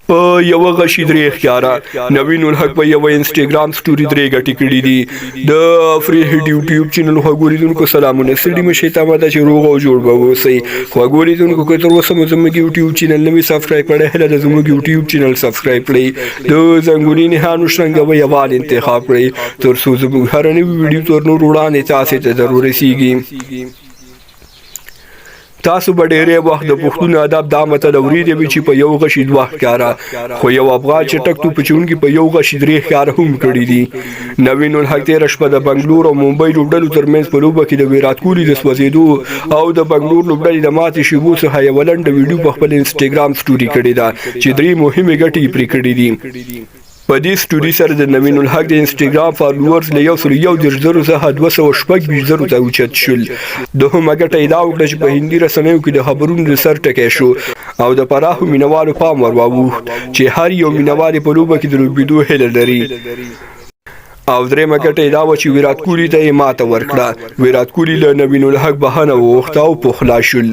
په یو غشي درې ښکارا نوین الحق په یو انسټاګرام سټوري درې غټي کړې دي د فری هډ یوټیوب چینل وګورئ سلامونه سړي مشه ته ماته چې روغ او جوړ به وسی وګورئ دونکو که تر اوسه زموږ یوټیوب چینل نوې سبسکرايب کړئ هله د زموږ یوټیوب چینل سبسکرايب کړئ د زنګولې نښان وشرنګوئ یوال انتخاب کړئ تر څو زموږ هر نوې ویډیو تر نور وړاندې تاسو ته ضرور رسیږي تاسو به ډېرې وخت د پښتون ادب دا متل اورېدلی چې په یو غشي دوه ښکاره خو یو افغان چې ټک تو پچونکي په یو غشي درې ښکاره هم کړي دي نوین الحق تېره شپه د بنګلور او ممبۍ لوبډلو ترمنځ په لوبه کې د ويرات کوهلي د سوځېدو او د بنګلور لوبډلې د ماتې شیبو څخه یوه لنډه ویډیو په خپل انسټاګرام سټوري کړې ده چې درې مهمې ګټې یې پرې کړې دي په دې سټوري سره د نوین الحق د انسټاګرام فالوورز له 1.1 څخه 216 ته اوچت شول دوهمه ګټه یې دا وکړه چې په هندي رسنیو کې د خبرونو د سر ټکی شو او د پراخو مینوالو پام ور واوښت چې هر یو مینوال په لوبه کې د لوبېدو هیله لري او درېمه ګټه یې دا وه چې ویرات کوهلي ته یې ماته ورکړه ویرات کوهلي له نوین الحق بهانه وغوښته او پوخلا شول